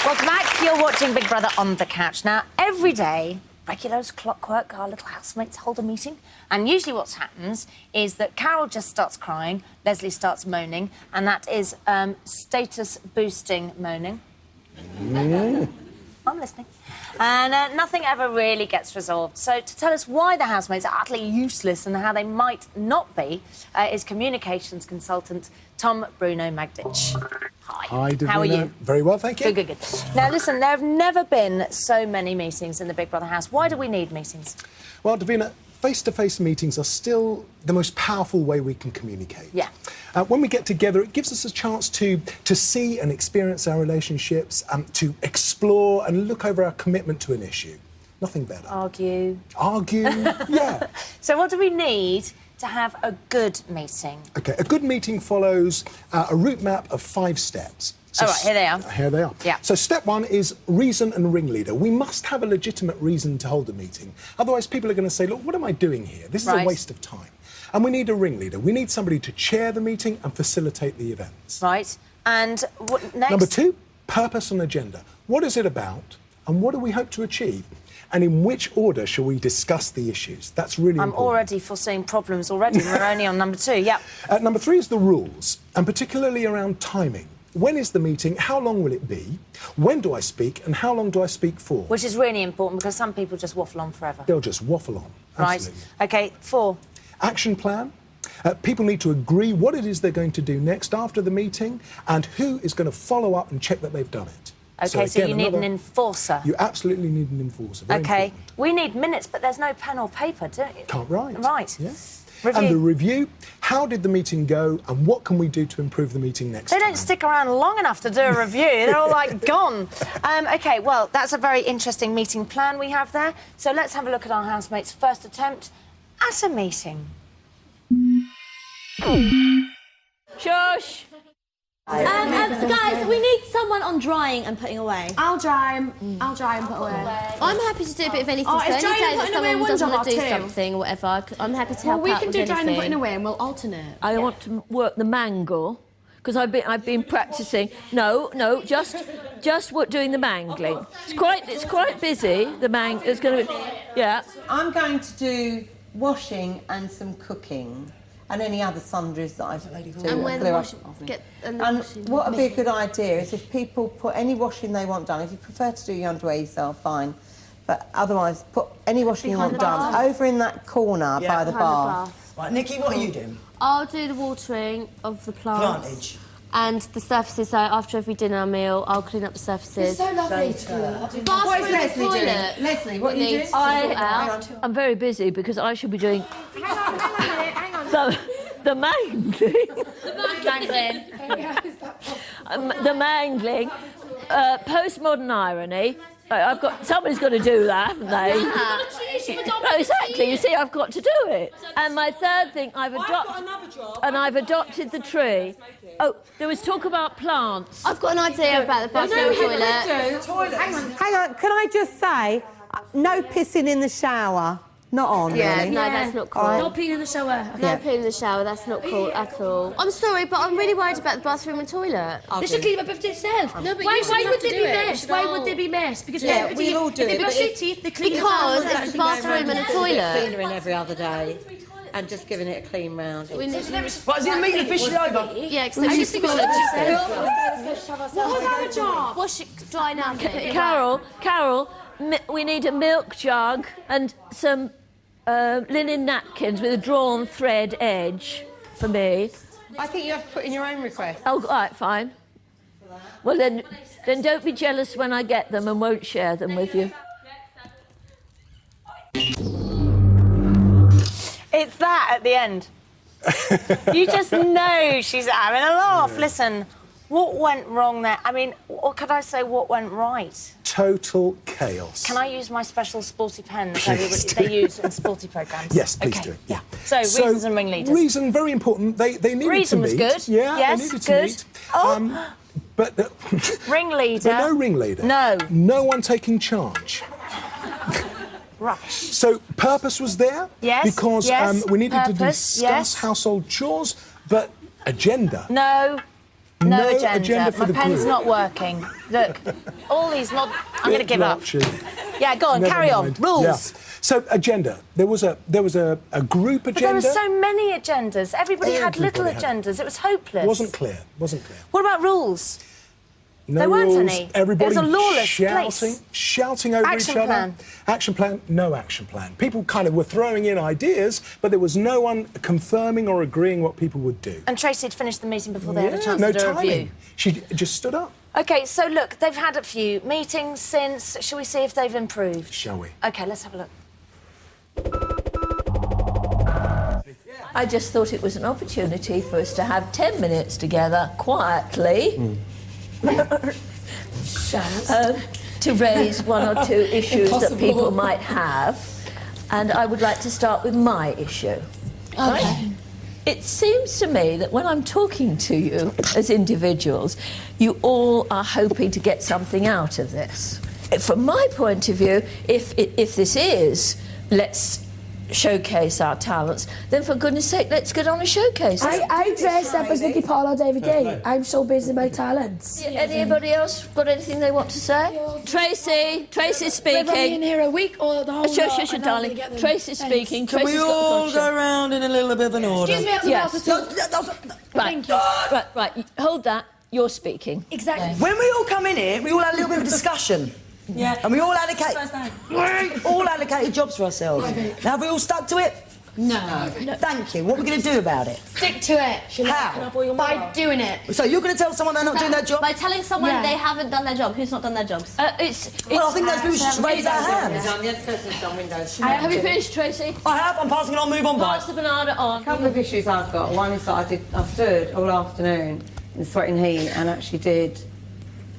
Speaker 1: Welcome back. You're watching Big Brother on the couch. Now, every day, regular as clockwork, our little housemates hold a meeting. And usually what happens is that Carol just starts crying, Leslie starts moaning, and that is status-boosting moaning. I'm listening. And nothing ever really gets resolved. So to tell us why the housemates are utterly useless and how they might not be is communications consultant Tom Bruno Magditch.
Speaker 19: Hi, Davina.
Speaker 1: How are you?
Speaker 19: Very well, thank you.
Speaker 1: Good. Now, listen, there have never been so many meetings in the Big Brother house. Why do we need meetings?
Speaker 19: Well, Davina, face-to-face meetings are still the most powerful way we can communicate.
Speaker 1: Yeah.
Speaker 19: When we get together, it gives us a chance to see and experience our relationships, to explore and look over our commitment to an issue. Nothing better.
Speaker 1: Argue,
Speaker 19: yeah.
Speaker 1: So what do we need to have a good meeting?
Speaker 19: OK, a good meeting follows a route map of 5 steps. So
Speaker 1: all right, here they are.
Speaker 19: Here they are.
Speaker 1: Yeah.
Speaker 19: So step 1 is reason and ringleader. We must have a legitimate reason to hold a meeting. Otherwise, people are going to say, look, what am I doing here? This is a waste of time. And we need a ringleader. We need somebody to chair the meeting and facilitate the events.
Speaker 1: Right. And what next?
Speaker 19: Number 2, purpose and agenda. What is it about and what do we hope to achieve? And in which order shall we discuss the issues? That's really important.
Speaker 1: I'm already foreseeing problems already. We're only on number 2, yeah.
Speaker 19: Number 3 is the rules, and particularly around timing. When is the meeting? How long will it be? When do I speak? And how long do I speak for?
Speaker 1: Which is really important because some people just waffle on forever.
Speaker 19: They'll just waffle on. Absolutely.
Speaker 1: Right. OK, 4.
Speaker 19: Action plan. People need to agree what it is they're going to do next after the meeting and who is going to follow up and check that they've done it.
Speaker 1: OK, so you need an enforcer.
Speaker 19: You absolutely need an enforcer.
Speaker 1: OK. We need minutes, but there's no pen or paper, don't you?
Speaker 19: Can't write.
Speaker 1: Right.
Speaker 19: Yeah.
Speaker 1: Review.
Speaker 19: And the review, how did the meeting go and what can we do to improve the meeting next time?
Speaker 1: They don't stick around long enough to do a review. They're all, like, gone. OK, well, that's a very interesting meeting plan we have there. So let's have a look at our housemates' first attempt at a meeting.
Speaker 2: Shush!
Speaker 18: Guys, we need someone on drying and putting away.
Speaker 20: I'll dry and put away.
Speaker 18: I'm happy to do a bit of anything.
Speaker 20: Oh,
Speaker 18: so
Speaker 20: if
Speaker 18: any
Speaker 20: drying
Speaker 18: day
Speaker 20: and
Speaker 18: that
Speaker 20: putting away
Speaker 18: someone
Speaker 20: one's
Speaker 18: doesn't
Speaker 20: job,
Speaker 18: want to do
Speaker 20: I'll do.
Speaker 18: something or whatever, I'm happy to
Speaker 20: Well,
Speaker 18: help
Speaker 20: we
Speaker 18: out
Speaker 20: can
Speaker 18: with
Speaker 20: do drying and
Speaker 18: anything.
Speaker 20: putting away and we'll alternate.
Speaker 2: I want to work the mangle because I've been practicing. No, just doing the mangling. It's quite busy. It's going to be, yeah.
Speaker 14: I'm going to do washing and some cooking. And any other sundries that I do.
Speaker 18: And when the washing,
Speaker 14: what would be a good idea is if people put any washing they want done. If you prefer to do your underwear yourself, fine. But otherwise, put any washing you want done over in that corner by the bath.
Speaker 21: Right, Nikki, what are you doing?
Speaker 18: I'll do the watering of the plants.
Speaker 21: Plantage.
Speaker 18: And the surfaces, so after every dinner meal, I'll clean up the surfaces.
Speaker 20: It's so lovely to do. What is Leslie doing? Leslie, what are you doing?
Speaker 2: I'm very busy because I should be doing
Speaker 20: Hang on.
Speaker 2: the mangling. The mangling. Postmodern irony. Somebody's got to do that, haven't they? No, exactly. You see, I've got to do it. And my third thing, I've adopted the tree. Oh, there was talk about plants.
Speaker 18: I've got an idea about the bathroom toilet.
Speaker 14: Hang on, can I just say, no pissing in the shower. Not on, really.
Speaker 18: No, that's not cool.
Speaker 20: Not peeing in the shower.
Speaker 18: No peeing in the shower, that's not cool at all. I'm sorry, but I'm really worried about the bathroom and toilet.
Speaker 20: They should clean up after itself.
Speaker 18: No, but
Speaker 20: why would there be mess? Why would there be mess? Because
Speaker 14: we all do it.
Speaker 20: If they brush their teeth, they clean
Speaker 18: because it's a bathroom and a toilet.
Speaker 14: Cleaner in every other day. And just giving it a clean round.
Speaker 20: Right, is it meeting officially over?
Speaker 18: Yeah, because I just think what was our job? Wash it, dry now.
Speaker 2: Carol, we need a milk jug and some linen napkins with a drawn thread edge for me.
Speaker 14: I think you have to put in your own request.
Speaker 2: Oh, right, fine. Well, then don't be jealous when I get them and won't share them with you.
Speaker 1: It's that at the end. You just know she's having a laugh. Yeah. Listen, what went wrong there? I mean, or could I say what went right?
Speaker 19: Total chaos.
Speaker 1: Can I use my special sporty pen that they use in sporty programmes?
Speaker 19: Yes, please do. Yeah.
Speaker 1: So, reasons and ringleaders.
Speaker 19: Reason, very important. They needed
Speaker 1: reason
Speaker 19: to meet.
Speaker 1: was good.
Speaker 19: Yeah,
Speaker 1: yes,
Speaker 19: they needed
Speaker 1: good.
Speaker 19: to meet.
Speaker 1: Oh.
Speaker 19: But
Speaker 1: ringleader.
Speaker 19: But no ringleader.
Speaker 1: No.
Speaker 19: No one taking charge.
Speaker 1: Rubbish.
Speaker 19: So purpose was there.
Speaker 1: Yes.
Speaker 19: Because we needed to discuss
Speaker 1: yes.
Speaker 19: household chores, but agenda.
Speaker 1: No. No agenda.
Speaker 19: for
Speaker 1: My
Speaker 19: the
Speaker 1: pen's
Speaker 19: group.
Speaker 1: not working. Look, all these I'm going to give up.
Speaker 19: Blotchy.
Speaker 1: Yeah, go on,
Speaker 19: Never
Speaker 1: carry on.
Speaker 19: mind.
Speaker 1: Rules.
Speaker 19: Yeah. So agenda. There was a group agenda.
Speaker 1: But there were so many agendas. Everybody had little
Speaker 19: Everybody had-
Speaker 1: agendas. It was hopeless.
Speaker 19: Wasn't clear.
Speaker 1: What about rules?
Speaker 19: No
Speaker 1: there weren't
Speaker 19: rules.
Speaker 1: any.
Speaker 19: Everybody
Speaker 1: it was a lawless
Speaker 19: shouting over
Speaker 1: Action
Speaker 19: each other.
Speaker 1: plan.
Speaker 19: Action plan. No action plan. People kind of were throwing in ideas, but there was no one confirming or agreeing what people would do.
Speaker 1: And Tracy had finished the meeting before they had a chance
Speaker 19: no
Speaker 1: to do a
Speaker 19: timing.
Speaker 1: review.
Speaker 19: She just stood up.
Speaker 1: OK, so look, they've had a few meetings since. Shall we see if they've improved?
Speaker 19: Shall we?
Speaker 1: OK, let's have a look.
Speaker 2: I just thought it was an opportunity for us to have 10 minutes together, quietly, to raise one or two issues that people might have. And I would like to start with my issue.
Speaker 8: Okay.
Speaker 2: It seems to me that when I'm talking to you as individuals, you all are hoping to get something out of this. From my point of view, if this is, let's showcase our talents, then for goodness sake, let's get on a showcase.
Speaker 4: I dress up as Vicky Pollard every day. I'm so busy with my talents.
Speaker 2: Anybody else got anything they want to say? Tracy's speaking.
Speaker 4: We're only in here a week or the whole
Speaker 2: Shush, darling. Tracy's speaking.
Speaker 21: Can we all go round in a little bit of an order?
Speaker 4: Excuse me, I was about to talk.
Speaker 2: Right. Right. Hold that. You're speaking.
Speaker 4: Exactly.
Speaker 21: When we all come in here, we all had a little bit of a discussion.
Speaker 4: Yeah.
Speaker 21: And we all allocated jobs for ourselves. Now, have we all stuck to it?
Speaker 18: No.
Speaker 21: Thank you. What are we going to do about it?
Speaker 18: Stick to it.
Speaker 21: How?
Speaker 18: By doing it.
Speaker 21: So you're going to tell someone they're not doing their job?
Speaker 16: By telling someone they haven't done their job. Who's not done their jobs?
Speaker 21: Well, I think those people should raise their hands.
Speaker 2: Have you finished, Tracy?
Speaker 21: I have. I'm passing it on. Move on, bye.
Speaker 2: Pass the banana on.
Speaker 14: A couple of issues I've got. One is that I stood all afternoon in the sweating heat and actually did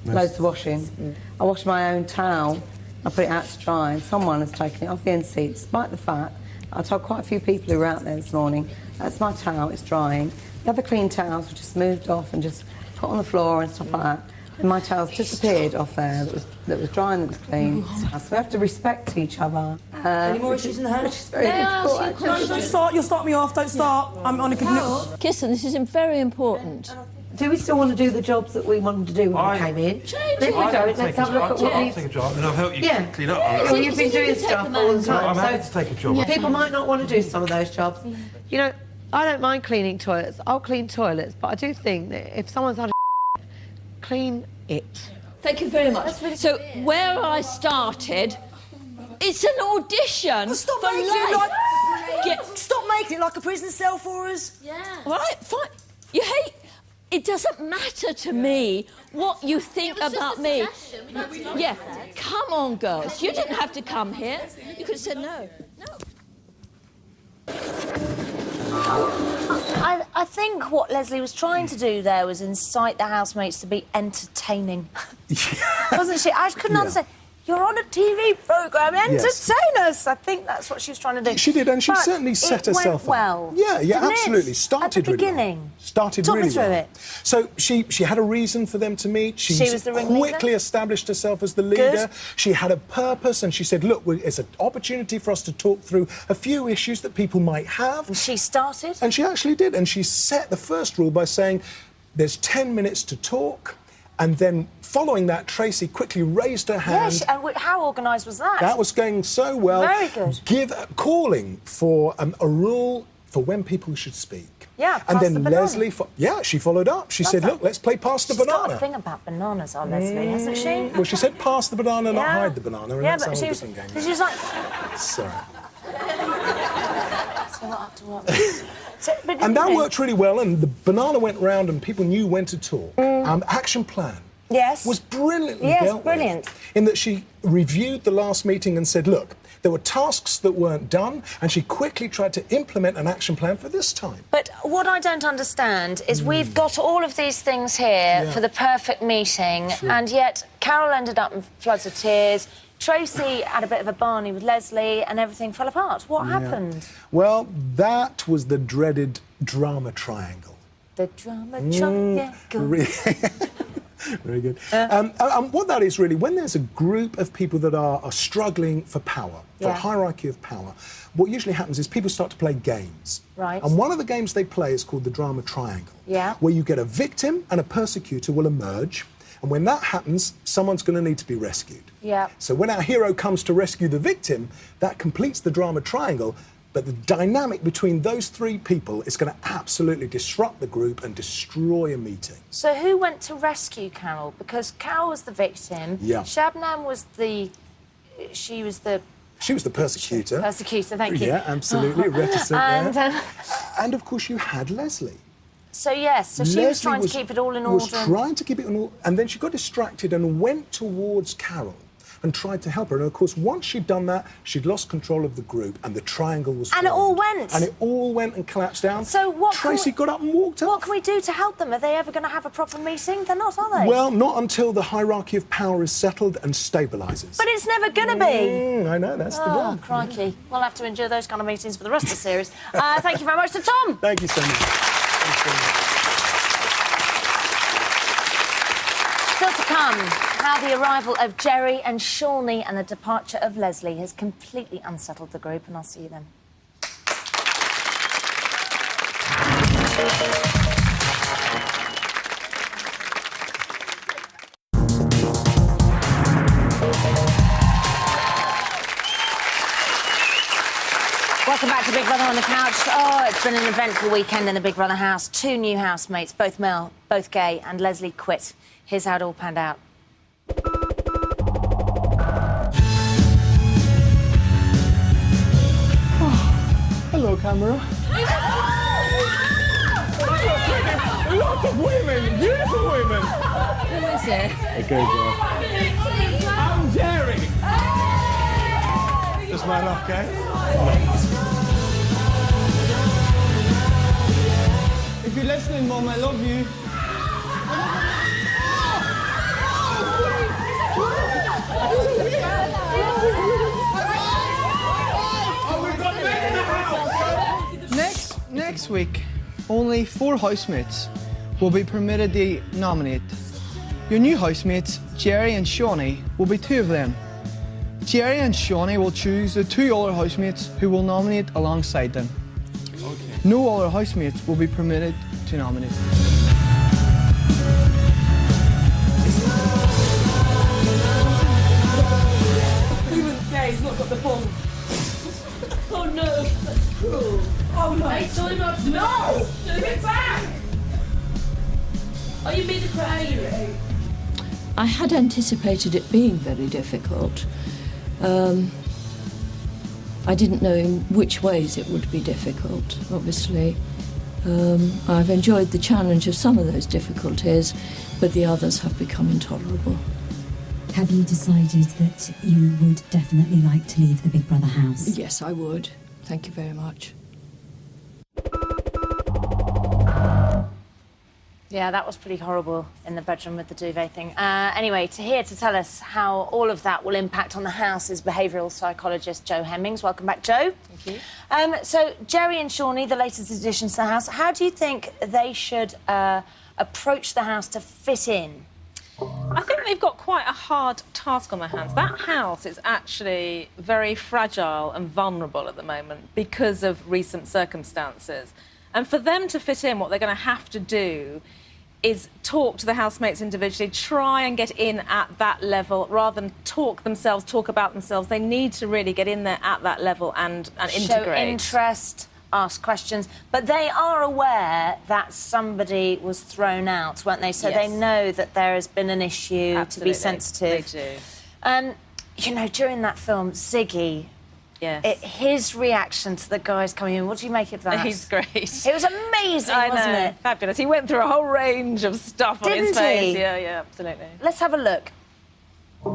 Speaker 14: loads of washing. I washed my own towel. I put it out to dry, and someone has taken it off the end seat, despite the fact I told quite a few people who were out there this morning, that's my towel, it's drying. The other clean towels were just moved off and just put on the floor and stuff like that. And my towels disappeared off there that was dry and that was clean. So we have to respect each other.
Speaker 21: Any more issues in the house?
Speaker 14: Which is very difficult, actually.
Speaker 21: No, don't start. You'll start me off. Don't start. I'm on a computer.
Speaker 2: Kirsten, this is very important.
Speaker 14: Do we still want to do the jobs that we wanted to do when we came in? If we don't, let's have a look at what
Speaker 6: I'll take a job and I'll help you clean up.
Speaker 14: Well, you've been doing stuff all the time.
Speaker 6: I'm happy to take a job.
Speaker 14: People might not want to do some of those jobs. You know, I don't mind cleaning toilets. I'll clean toilets, but I do think that if someone's had a clean it.
Speaker 2: Thank you very much. So, where I started, it's an audition.
Speaker 21: Stop
Speaker 2: for
Speaker 21: making
Speaker 2: life.
Speaker 21: Stop making it like a prison cell for us.
Speaker 2: Yeah. Right, fine. You hate... It doesn't matter to me what you think about me. Yeah, come on, girls. You didn't have to come here. You could have said no.
Speaker 1: I think what Leslie was trying to do there was incite the housemates to be entertaining. Wasn't she? I couldn't understand. You're on a TV programme, entertain us. I think that's what she was trying to do.
Speaker 19: She did, and she
Speaker 1: But
Speaker 19: certainly set
Speaker 1: it
Speaker 19: herself
Speaker 1: went well.
Speaker 19: up. Yeah,
Speaker 1: Didn't
Speaker 19: absolutely.
Speaker 1: it?
Speaker 19: Started
Speaker 1: at the
Speaker 19: really
Speaker 1: beginning.
Speaker 19: well. Started
Speaker 1: Talk
Speaker 19: really
Speaker 1: me through
Speaker 19: well.
Speaker 1: it.
Speaker 19: So she had a reason for them to meet.
Speaker 1: She was the ringleader?
Speaker 19: quickly established herself as the leader.
Speaker 1: Good.
Speaker 19: She had a purpose, and she said, "Look, it's an opportunity for us to talk through a few issues that people might have."
Speaker 1: And she started.
Speaker 19: And she actually did, and she set the first rule by saying, "There's 10 minutes to talk." And then, following that, Tracy quickly raised her hand.
Speaker 1: Yes, and how organised was that?
Speaker 19: That was going so well.
Speaker 1: Very good.
Speaker 19: Calling for a rule for when people should speak.
Speaker 1: Yeah,
Speaker 19: and
Speaker 1: pass
Speaker 19: then
Speaker 1: the banana.
Speaker 19: Leslie, she followed up. She said, "Look, let's play pass the
Speaker 1: She's
Speaker 19: banana."
Speaker 1: got a thing about bananas, our Leslie, hasn't she?
Speaker 19: Well, she said pass the banana, not hide the banana, and
Speaker 1: yeah,
Speaker 19: that's
Speaker 1: but
Speaker 19: how
Speaker 1: she
Speaker 19: a
Speaker 1: was,
Speaker 19: different game.
Speaker 1: she was like...
Speaker 19: Sorry.
Speaker 1: So what up to what?
Speaker 19: And that worked really well, and the banana went round and people knew when to talk. Action plan.
Speaker 1: Yes.
Speaker 19: Was brilliantly
Speaker 1: Yes,
Speaker 19: dealt
Speaker 1: brilliant.
Speaker 19: with, in that she reviewed the last meeting and said, look, there were tasks that weren't done, and she quickly tried to implement an action plan for this time.
Speaker 1: But what I don't understand is we've got all of these things here for the perfect meeting, and yet Carol ended up in floods of tears. Tracy had a bit of a Barney with Leslie, and everything fell apart. What happened?
Speaker 19: Well, that was the dreaded drama triangle.
Speaker 1: The drama triangle.
Speaker 19: Very good. What that is really, when there's a group of people that are struggling for power, for a hierarchy of power, what usually happens is people start to play games.
Speaker 1: Right.
Speaker 19: And one of the games they play is called the drama triangle.
Speaker 1: Yeah.
Speaker 19: Where you get a victim and a persecutor will emerge. And when that happens, someone's going to need to be rescued.
Speaker 1: Yeah.
Speaker 19: So when our hero comes to rescue the victim, that completes the drama triangle. But the dynamic between those three people is going to absolutely disrupt the group and destroy a meeting.
Speaker 1: So who went to rescue Carol? Because Carol was the victim.
Speaker 19: Yeah.
Speaker 1: Shabnam was the... She was the
Speaker 19: persecutor.
Speaker 1: Persecutor, thank you.
Speaker 19: Yeah, absolutely, reticent
Speaker 1: and,
Speaker 19: there. And of course you had Leslie.
Speaker 1: So yes, so she was trying to keep it all in order.
Speaker 19: Was trying to keep it in order, and then she got distracted and went towards Carol and tried to help her. And of course, once she'd done that, she'd lost control of the group, and the triangle was formed.
Speaker 1: And it all went.
Speaker 19: And it all went and collapsed down.
Speaker 1: So what?
Speaker 19: Tracy got up and walked off.
Speaker 1: What can we do to help them? Are they ever going to have a proper meeting? They're not, are they?
Speaker 19: Well, not until the hierarchy of power is settled and stabilises.
Speaker 1: But it's never going to be.
Speaker 19: I know, that's the one.
Speaker 1: Crikey. We'll have to endure those kind of meetings for the rest of the series. Thank you very much to Tom.
Speaker 19: Thank you so much. Thanks very much.
Speaker 1: Still to come, how the arrival of Jerry and Shawnee and the departure of Leslie has completely unsettled the group, and I'll see you then. Welcome back to Big Brother on the Couch. Oh, it's been an eventful weekend in the Big Brother house. 2 new housemates, both male, both gay, and Leslie quit. Here's how it all panned out.
Speaker 7: Oh. Hello, camera. A lot of women, beautiful women.
Speaker 2: Who is it?
Speaker 19: Okay, girl.
Speaker 7: I'm Jerry. Just my luck, eh? If you're listening, Mom, I love you. Next week, only 4 housemates will be permitted to nominate. Your new housemates, Jerry and Shawnee, will be 2 of them. Jerry and Shawnee will choose the 2 other housemates who will nominate alongside them. Okay. No other housemates will be permitted to nominate.
Speaker 15: Even Day's not got the ball.
Speaker 2: Oh no, that's cruel.
Speaker 15: Oh no.
Speaker 2: Hey, try not to.
Speaker 15: No! Give it back!
Speaker 2: Oh, you mean the cry? I had anticipated it being very difficult. I didn't know in which ways it would be difficult, obviously. I've enjoyed the challenge of some of those difficulties, but the others have become intolerable.
Speaker 9: Have you decided that you would definitely like to leave the Big Brother house?
Speaker 2: Yes, I would. Thank you very much.
Speaker 1: Yeah, that was pretty horrible in the bedroom with the duvet thing. Anyway, to tell us how all of that will impact on the house is behavioural psychologist Joe Hemmings. Welcome back, Joe.
Speaker 13: Thank you.
Speaker 1: So, Jerry and Shawnee, the latest additions to the house, how do you think they should approach the house to fit in?
Speaker 13: I think they've got quite a hard task on their hands. That house is actually very fragile and vulnerable at the moment because of recent circumstances. And for them to fit in, what they're going to have to do is talk to the housemates individually, try and get in at that level, rather than talk about themselves. They need to really get in there at that level and integrate.
Speaker 1: Show interest, ask questions. But they are aware that somebody was thrown out, weren't they? So
Speaker 13: Yes.
Speaker 1: they know that there has been an issue.
Speaker 13: Absolutely.
Speaker 1: To be sensitive.
Speaker 13: They do.
Speaker 1: And, you know, during that film, Ziggy...
Speaker 13: Yes.
Speaker 1: His reaction to the guys coming in, what do you make of that?
Speaker 13: He's great.
Speaker 1: It was amazing, wasn't it?
Speaker 13: Fabulous. He went through a whole range of stuff on his
Speaker 1: Didn't
Speaker 13: face.
Speaker 1: he?
Speaker 13: Yeah, absolutely.
Speaker 1: Let's have a look.
Speaker 2: Who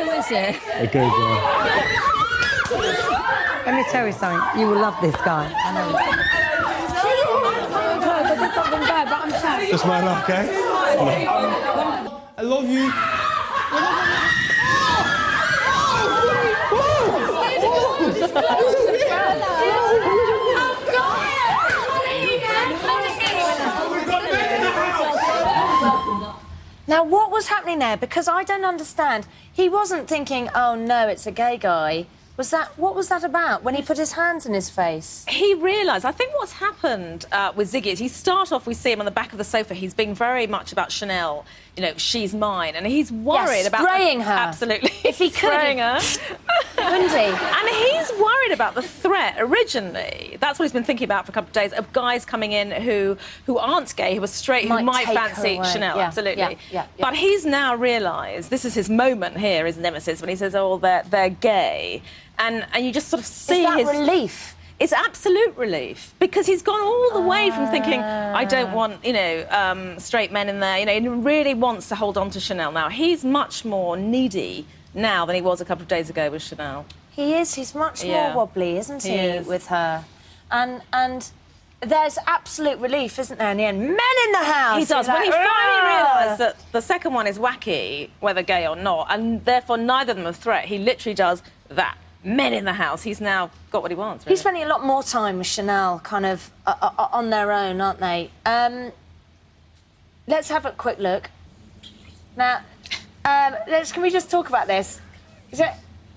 Speaker 2: is it?
Speaker 19: Okay, girl.
Speaker 14: Let me tell you something. You will love this guy. I know.
Speaker 15: I did something bad, but I'm sad.
Speaker 7: Just my luck, eh? I love you.
Speaker 1: Now, what was happening there? Because I don't understand. He wasn't thinking, oh, no, it's a gay guy. What was that about when he put his hands in his face?
Speaker 13: He realised, I think what's happened with Ziggy is we see him on the back of the sofa, he's being very much about Chanel, you know, she's mine, and he's worried about...
Speaker 1: spraying her.
Speaker 13: Absolutely.
Speaker 1: If he could.
Speaker 13: Spraying her.
Speaker 1: Wouldn't he?
Speaker 13: And he's worried about the threat originally. That's what he's been thinking about for a couple of days, of guys coming in who aren't gay, who are straight, who might fancy Chanel.
Speaker 1: Yeah,
Speaker 13: absolutely.
Speaker 1: yeah.
Speaker 13: But he's now realised, this is his moment here, his nemesis, when he says, oh, they're gay. And you just sort of see
Speaker 1: his relief.
Speaker 13: It's absolute relief, because he's gone all the way from thinking, I don't want, you know, straight men in there. You know, he really wants to hold on to Chanel now. He's much more needy now than he was a couple of days ago with Chanel.
Speaker 1: He is. He's much more wobbly, isn't he, with her? And there's absolute relief, isn't there, in the end? Men in the house!
Speaker 13: He does. When he finally realised that the second one is wacky, whether gay or not, and therefore neither of them are a threat, he literally does that. Men in the house. He's now got what he wants, really.
Speaker 1: He's spending a lot more time with Chanel, kind of, on their own, aren't they? Let's have a quick look. Now, can we just talk about this?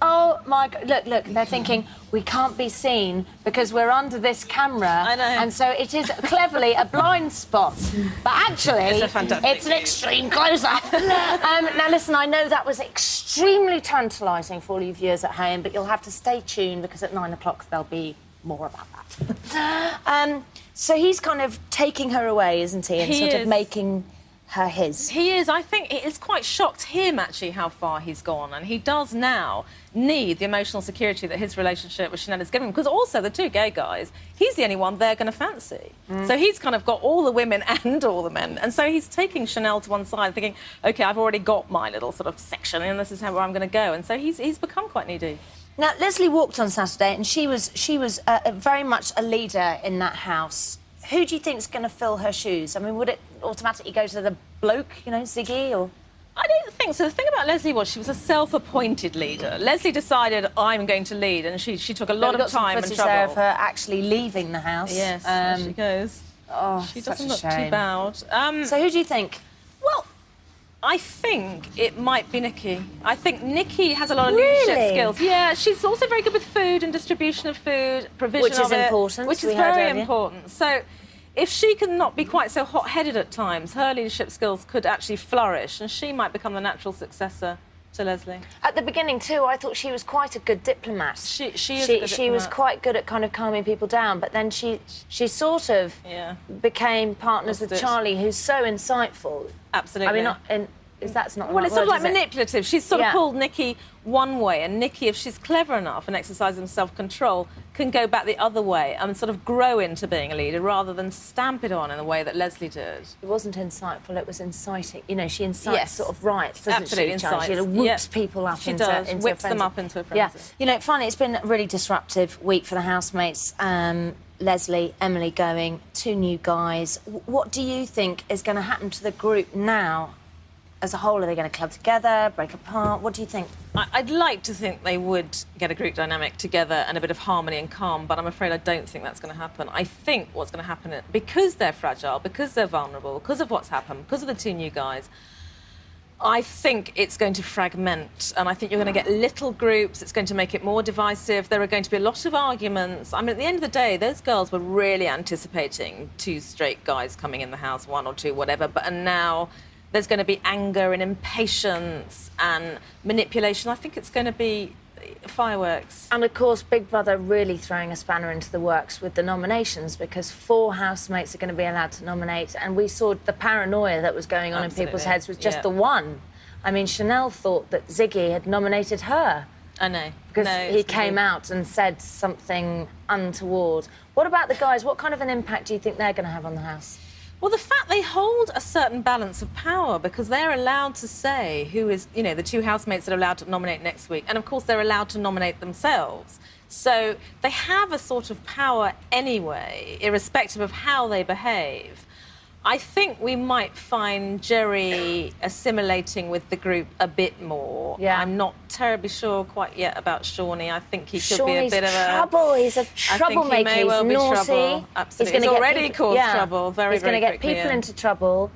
Speaker 1: Oh, my God. Look, they're thinking, we can't be seen because we're under this camera.
Speaker 13: I know.
Speaker 1: And so it is cleverly a blind spot. But actually, it's an extreme close-up. Now, listen, I know that was extremely tantalising for all you viewers at home, but you'll have to stay tuned because at 9 o'clock there'll be more about that. So he's kind of taking her away, isn't he? And sort of making her his.
Speaker 13: He is. I think it has quite shocked him, actually, how far he's gone. And he does now need the emotional security that his relationship with Chanel has given him. Because also, the two gay guys, he's the only one they're going to fancy. So he's kind of got all the women and all the men. And so he's taking Chanel to one side, thinking, OK, I've already got my little sort of section, and this is where I'm going to go. And so he's become quite needy.
Speaker 1: Now, Leslie walked on Saturday, and she was very much a leader in that house. Who do you think's going to fill her shoes? I mean, would it automatically go to the bloke, you know, Ziggy, or...?
Speaker 13: I don't think so. The thing about Leslie was she was a self-appointed leader. Leslie decided, I'm going to lead, and she took a lot of time and trouble.
Speaker 1: There of her actually leaving the house.
Speaker 13: Yes, there she goes.
Speaker 1: Oh,
Speaker 13: she doesn't look too bad.
Speaker 1: So who do you think?
Speaker 13: Well, I think it might be Nikki. I think Nikki has a lot of leadership skills. Yeah, she's also very good with food and distribution of food, provision of it.
Speaker 1: Which is important.
Speaker 13: Which is very important. So if she can not be quite so hot-headed at times, her leadership skills could actually flourish, and she might become the natural successor to Leslie.
Speaker 1: At the beginning, too, I thought she was quite a good diplomat.
Speaker 13: She is a good diplomat.
Speaker 1: She was quite good at kind of calming people down, but then she sort of became partners with Charlie, who's so insightful.
Speaker 13: Absolutely.
Speaker 1: I mean, that's not the
Speaker 13: well,
Speaker 1: right
Speaker 13: it's sort of
Speaker 1: word,
Speaker 13: like manipulative. She's sort of pulled Nikki one way, and Nikki, if she's clever enough and exercising self-control, can go back the other way and sort of grow into being a leader rather than stamp it on in the way that Leslie did.
Speaker 1: It wasn't insightful, it was inciting. You know, she incites sort of riots, doesn't
Speaker 13: Absolutely
Speaker 1: she?
Speaker 13: Incites.
Speaker 1: She whoops people up
Speaker 13: she
Speaker 1: into
Speaker 13: does.
Speaker 1: into
Speaker 13: Whips
Speaker 1: a
Speaker 13: them up into a frenzy.
Speaker 1: Yeah. You know, finally, it's been a really disruptive week for the housemates. Leslie, Emily going, 2 new guys. What do you think is going to happen to the group now? As a whole, are they going to club together, break apart? What do you think?
Speaker 13: I'd like to think they would get a group dynamic together and a bit of harmony and calm, but I'm afraid I don't think that's going to happen. I think what's going to happen, because they're fragile, because they're vulnerable, because of what's happened, because of the 2 new guys, I think it's going to fragment, and I think you're going to get little groups. It's going to make it more divisive. There are going to be a lot of arguments. I mean, at the end of the day, those girls were really anticipating 2 straight guys coming in the house, 1 or 2, whatever, and now there's going to be anger and impatience and manipulation. I think it's going to be fireworks.
Speaker 1: And, of course, Big Brother really throwing a spanner into the works with the nominations, because 4 housemates are going to be allowed to nominate, and we saw the paranoia that was going on in people's heads with just the one. I mean, Chanel thought that Ziggy had nominated her.
Speaker 13: I know.
Speaker 1: Because he came out and said something untoward. What about the guys? What kind of an impact do you think they're going to have on the house?
Speaker 13: Well, the fact they hold a certain balance of power, because they're allowed to say who is, you know, the 2 housemates that are allowed to nominate next week. And, of course, they're allowed to nominate themselves. So they have a sort of power anyway, irrespective of how they behave. I think we might find Jerry assimilating with the group a bit more.
Speaker 1: Yeah.
Speaker 13: I'm not terribly sure quite yet about Shawnee. I think he could be a bit of a...
Speaker 1: trouble. He's a troublemaker.
Speaker 13: He may well
Speaker 1: He's
Speaker 13: be
Speaker 1: naughty.
Speaker 13: trouble. Absolutely. He's already caused trouble very,
Speaker 1: He's going to get
Speaker 13: quickly,
Speaker 1: people into trouble.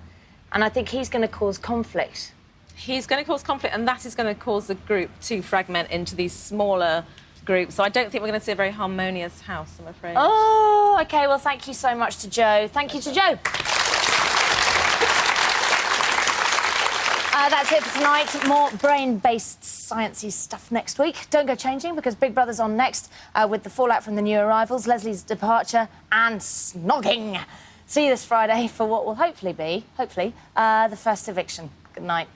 Speaker 1: and I think he's going to cause conflict.
Speaker 13: He's going to cause conflict, and that is going to cause the group to fragment into these smaller groups. So I don't think we're going to see a very harmonious house, I'm afraid.
Speaker 1: Oh, OK, well, thank you so much to Joe. Thank you to Joe. That's it for tonight. More brain-based, sciencey stuff next week. Don't go changing, because Big Brother's on next with the fallout from the new arrivals, Leslie's departure and snogging. See you this Friday for what will hopefully be, the first eviction. Good night.